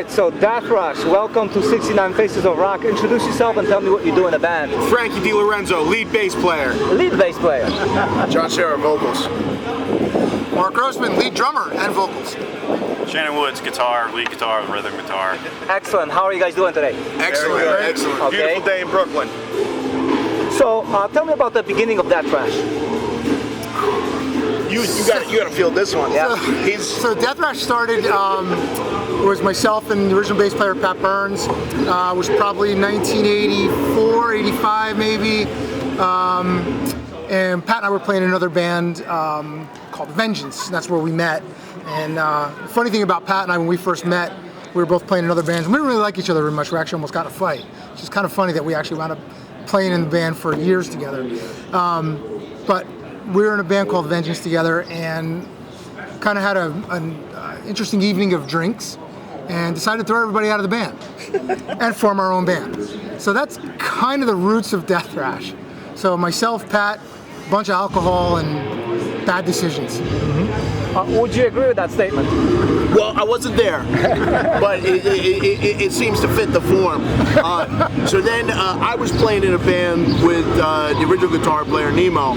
right, so Deathrash, welcome to 69 Faces of Rock. Introduce yourself and tell me what you do in the band. Frankie DiLorenzo, lead bass player. Lead bass player. John Scherer, vocals. Mark Grossman, lead drummer and vocals. Shannon Woods, guitar, lead guitar, rhythm guitar. Excellent. How are you guys doing today? Excellent, excellent. Okay. Beautiful day in Brooklyn. So, tell me about the beginning of Deathrash. You gotta feel this one. Yeah. So Deathrash started, it was myself and the original bass player Pat Burns. It was probably 1984, 85 maybe. And Pat and I were playing in another band called Vengeance. That's where we met. And the funny thing about Pat and I, when we first met, we were both playing in other bands. And we didn't really like each other very much. We actually almost got in a fight. Which is kind of funny that we actually wound up playing in the band for years together. But we were in a band called Vengeance together and kind of had an interesting evening of drinks and decided to throw everybody out of the band and form our own band. So that's kind of the roots of Deathrash. So myself, Pat, a bunch of alcohol and bad decisions. Would you agree with that statement? Well, I wasn't there, but it seems to fit the form. So then I was playing in a band with the original guitar player, Nemo,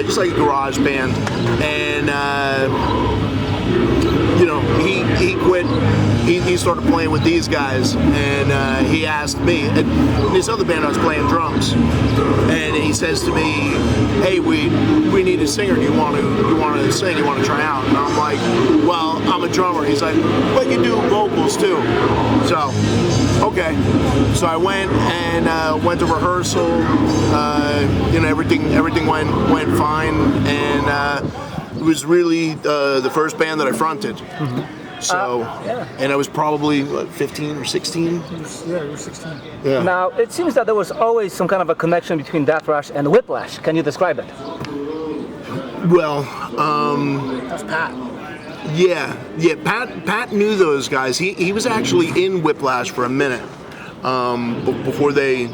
just like a garage band. And, you know, he quit. He started playing with these guys, and he asked me, and this other band I was playing drums, and he says to me, "Hey, we need a singer. Do you want to sing? You want to try out?" And I'm like, "Well, I'm a drummer." He's like, "Well, you do vocals too." So, okay. So I went and went to rehearsal. You know, everything went fine, and it was really the first band that I fronted. So, and I was probably, what, 15 or 16? Yeah, we were 16. Yeah. Now, it seems that there was always some kind of a connection between Deathrash and Whiplash. Can you describe it? Well, That's Pat. yeah. Pat knew those guys. He was actually in Whiplash for a minute before they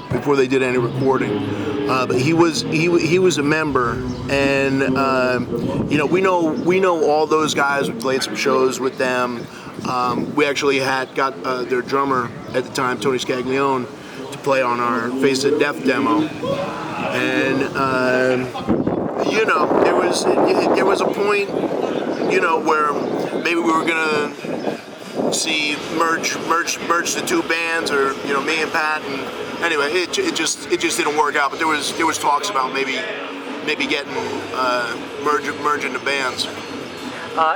did any recording. But he was a member, and you know, we know all those guys. We played some shows with them. We actually got their drummer at the time, Tony Scaglione, to play on our Face of Death demo, and you know, there was a point, you know, where maybe we were gonna see merge the two bands, or you know, me and Pat, and anyway, it just didn't work out. But there was talks about maybe getting merging the bands.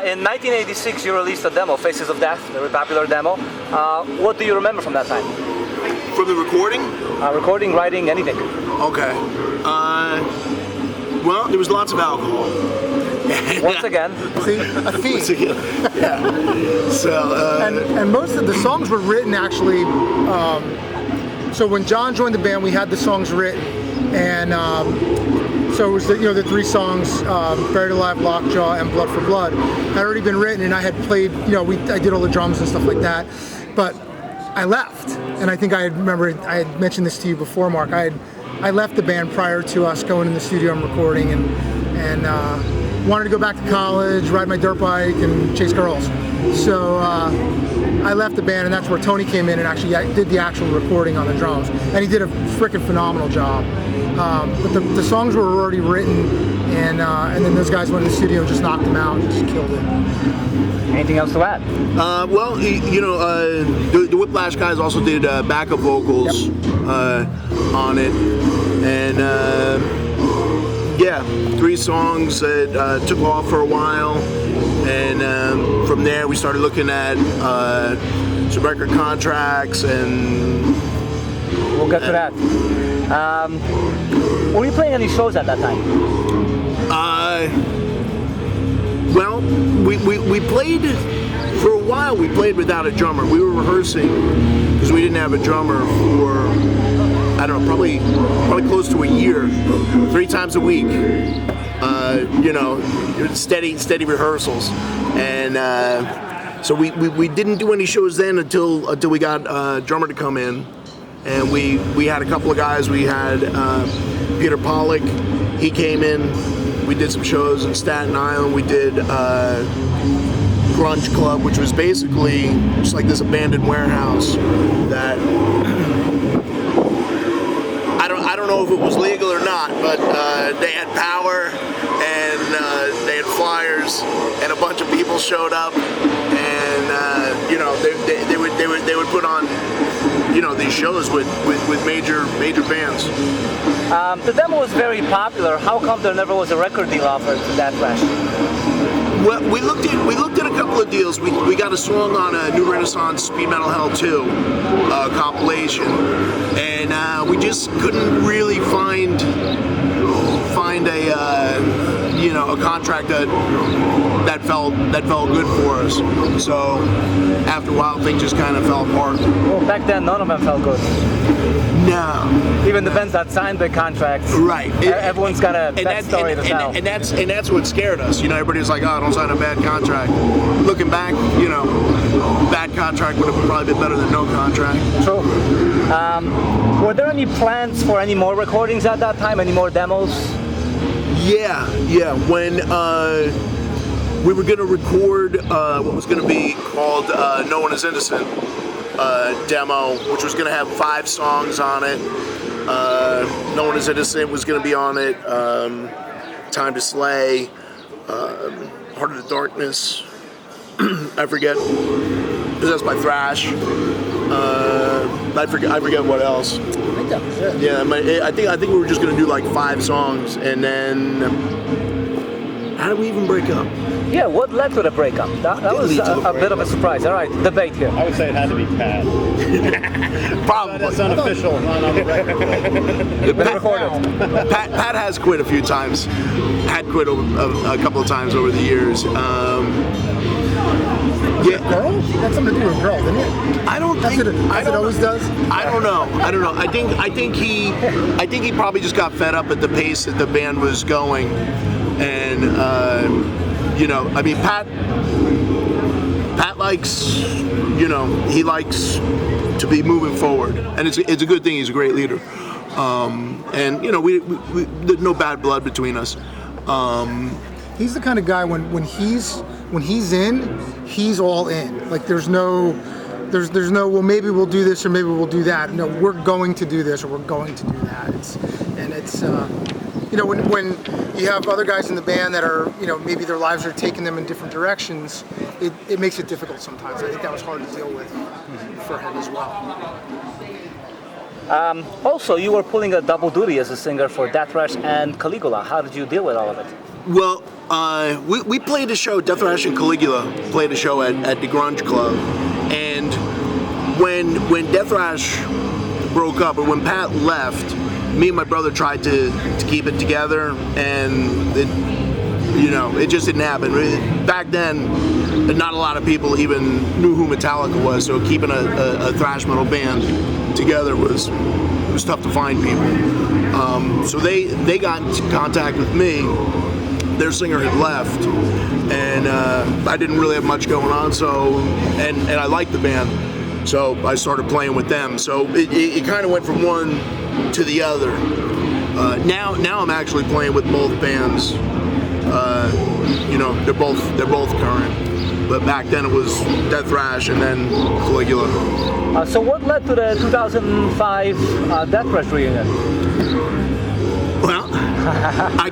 In 1986, you released a demo, Faces of Death, a very popular demo. What do you remember from that time? From the recording? Recording, writing, anything. Okay. Well, there was lots of alcohol. Once again. See, a theme. Yeah. So. And most of the songs were written actually. So when John joined the band, we had the songs written, and so it was the three songs, Buried Alive, Lockjaw, and Blood for Blood, had already been written, and I had played. I did all the drums and stuff like that, but I left, and I think I had mentioned this to you before, Mark. I left the band prior to us going in the studio and recording, and wanted to go back to college, ride my dirt bike, and chase girls. So I left the band, and that's where Tony came in and actually did the actual recording on the drums. And he did a freaking phenomenal job. But the songs were already written, and then those guys went in the studio and just knocked them out and just killed it. Anything else to add? Well, the Whiplash guys also did backup vocals on it, and yeah, 3 songs that took off for a while, and from there we started looking at some record contracts, and We'll get to that. Were you playing any shows at that time? Well, we played for a while. We played without a drummer. We were rehearsing because we didn't have a drummer for, I don't know, probably close to a year, 3 times a week. Steady rehearsals, and so we didn't do any shows then until we got a drummer to come in, and we had a couple of guys. We had Peter Pollock. He came in. We did some shows in Staten Island. We did Grunge Club, which was basically just like this abandoned warehouse that I don't know if it was legal or not, but they had power and they had flyers, and a bunch of people showed up, and they would put on these shows with major bands. The demo was very popular. How come there never was a record deal offered to Deathrash? Well, we looked at a couple of deals. We got a song on a New Renaissance Speed Metal Hell 2 compilation, and we just couldn't really find a contract that felt good for us. So after a while, things just kind of fell apart. Well, back then, none of them felt good. No. Even the bands that signed the contracts. Right. Everyone's got a bad story to tell. And that's what scared us. Everybody's like, oh, don't sign a bad contract. Looking back, bad contract would have probably been better than no contract. True. Were there any plans for any more recordings at that time? Any more demos? Yeah. When we were going to record what was going to be called No One Is Innocent demo, which was going to have 5 songs on it. No One Is Innocent was going to be on it. Time to Slay, Heart of the Darkness, I forget. That's by Thrash. I forget what else. I think that was it. Yeah, I think we were just gonna do like 5 songs, and then how did we even break up? Yeah, what led to the breakup? That was a bit of a surprise. All right, debate here. I would say it had to be Pat. Probably. That's unofficial. Not on the record. Pat has quit a few times. Had quit a couple of times over the years. Yeah. Girl? That's something to do with girl, didn't it? I don't think As it always does. I don't know. I think he probably just got fed up at the pace that the band was going, and I mean, Pat likes, he likes to be moving forward, and it's a good thing. He's a great leader, and we no bad blood between us. He's the kind of guy when he's in, he's all in. Like there's no well, maybe we'll do this or maybe we'll do that. No, we're going to do this or we're going to do that. When you have other guys in the band that are, maybe their lives are taking them in different directions, it makes it difficult sometimes. I think that was hard to deal with for him as well. Also, you were pulling a double duty as a singer for Deathrash and Caligula. How did you deal with all of it? Well, we played a show, Deathrash and Caligula played a show at the Grunge Club, and when Deathrash broke up, or when Pat left, me and my brother tried to keep it together, and it just didn't happen. Back then, not a lot of people even knew who Metallica was, so keeping a thrash metal band together was tough to find people. So they got into contact with me. Their singer had left, and I didn't really have much going on. So, and I liked the band, so I started playing with them. So it kind of went from one to the other. Now I'm actually playing with both bands. They're both current. But back then it was Deathrash and then Caligula. So what led to the 2005 Deathrash reunion? Well, I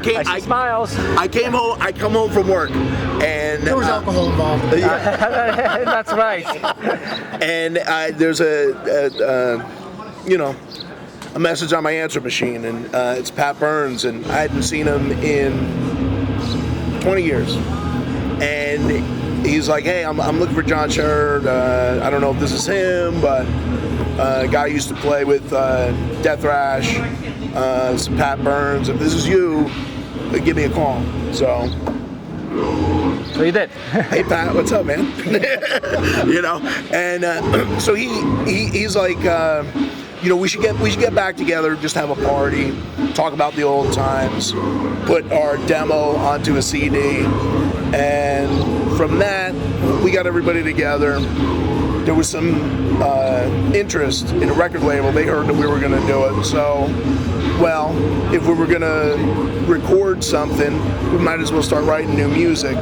come home from work, and There was alcohol involved. Yeah, That's right. and there's a message on my answer machine, and it's Pat Burns, and I hadn't seen him in 20 years, and he's like, hey, I'm looking for John Sherrod. I don't know if this is him, but a guy I used to play with Deathrash, some Pat Burns. If this is you, give me a call. So you did. Hey Pat, what's up, man? And so he's like, we should get back together, just have a party, talk about the old times, put our demo onto a CD, and from that we got everybody together. There was some interest in a record label. They heard that we were going to do it, so well, if we were gonna record something, we might as well start writing new music,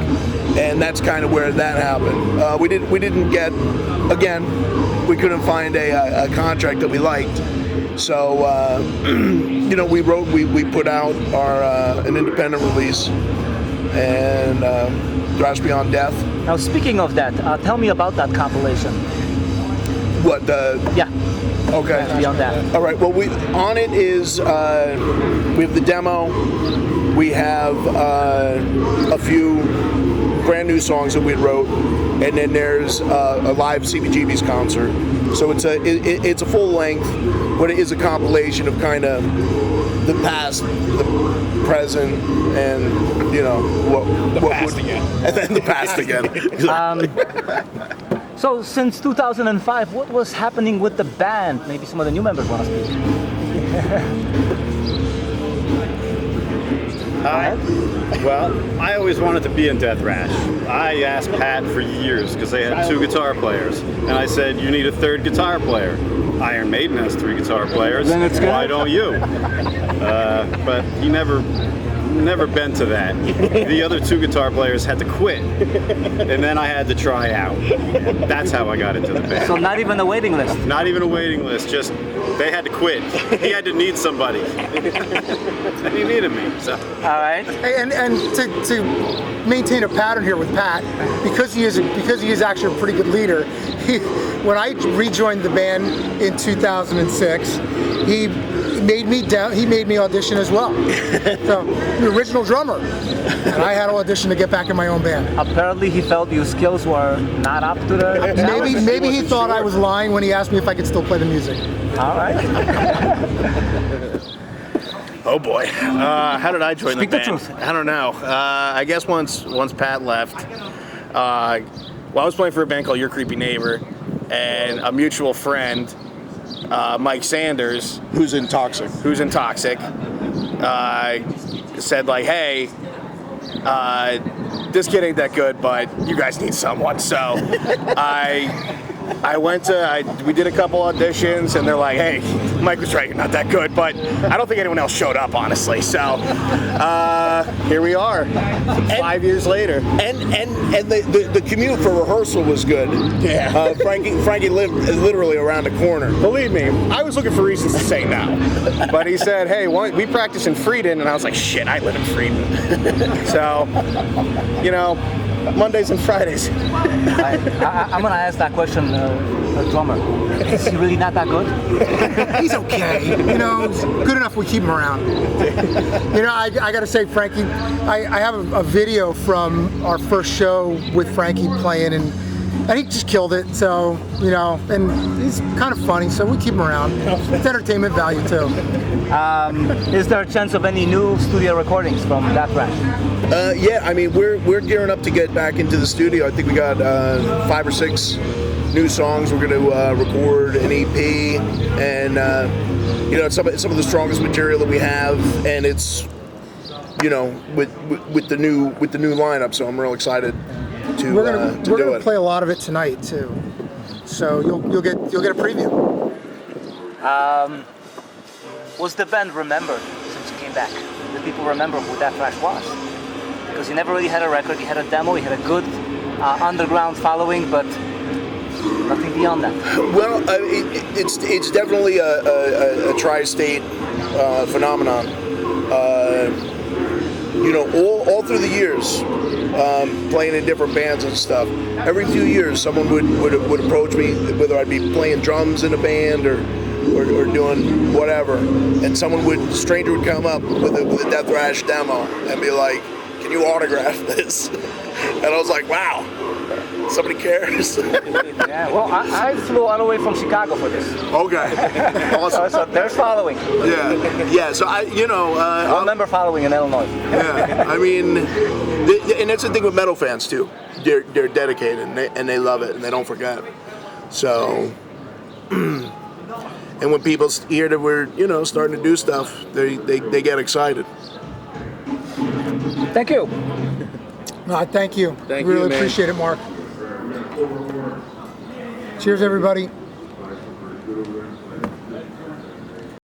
and that's kind of where that happened. We didn't get, again, we couldn't find a contract that we liked, so you know, we put out our an independent release, and Thrash Beyond Death. Now, speaking of that, tell me about that compilation. What the? Yeah. Okay. Thrash Beyond Death. All right. Well, on it is we have the demo. We have a few brand new songs that we wrote, and then there's a live CBGB's concert. So it's a full length, but it is a compilation of kind of the past, the present, and you know what past again. and then the past again. So since 2005, what was happening with the band? Maybe some of the new members want to speak. Hi. Well, I always wanted to be in Deathrash. I asked Pat for years because they had 2 guitar players, and I said, "You need a 3rd guitar player." Iron Maiden has 3 guitar players. Then it's good. Why don't you? But he never bent to that. The other 2 guitar players had to quit, and then I had to try out. That's how I got into the band. So not even a waiting list. Not even a waiting list, just they had to quit. He had to need somebody. And he needed me, so. All right. And to maintain a pattern here with Pat, because he is actually a pretty good leader. When I rejoined the band in 2006, he made me audition as well. So the original drummer, and I had to audition to get back in my own band. Apparently, he felt your skills were not up to the challenge. Maybe he thought I was lying when he asked me if I could still play the music. All right. Oh boy, how did I join Speak the the band? truth. I don't know. I guess once Pat left, well, I was playing for a band called Your Creepy Neighbor, and a mutual friend, Mike Sanders, who's in Toxic, said like, hey, this kid ain't that good, but you guys need someone. So I went to, we did a couple auditions, and they're like, hey, Mike was right, you're not that good, but I don't think anyone else showed up, honestly. So here we are, 5 years later. And the commute for rehearsal was good. Yeah. Frankie lived literally around the corner. Believe me, I was looking for reasons to say no. But he said, hey, we practice in Frieden, and I was like, shit, I live in Frieden. So, you know, Mondays and Fridays. I'm gonna ask that question, drummer. Is he really not that good? He's okay. You know, it's good enough we keep him around. You know, I gotta say, Frankie, I have a video from our first show with Frankie playing, and he just killed it. So, you know, and he's kind of funny, so we keep him around. It's entertainment value too. Is there a chance of any new studio recordings from Deathrash? Yeah, I mean, we're gearing up to get back into the studio. I think we got 5 or 6 new songs. We're going to record an EP, and you know, it's some of the strongest material that we have, and it's, you know, with the new lineup. So I'm real excited to We're do gonna it. play a lot of it tonight too. So you'll get a preview. Was the band remembered since you came back? Did people remember who Deathrash was? Because you never really had a record, you had a demo, you had a good underground following, but nothing beyond that. Well, it's definitely a tri-state phenomenon. You know, all through the years, playing in different bands and stuff. Every few years, someone would approach me, whether I'd be playing drums in a band or doing whatever, and stranger would come up with a Deathrash demo and be like, "Can you autograph this?" And I was like, "Wow, somebody cares." Yeah, well, I flew all the way from Chicago for this. Okay, awesome. So there's following. Yeah. So I remember following in Illinois. Yeah, I mean, and that's the thing with metal fans too. They're dedicated and they love it and they don't forget. So, and when people hear that we're starting to do stuff, they get excited. Thank you. Thank you. Thank you, really man. appreciate it, Mark. Cheers, everybody.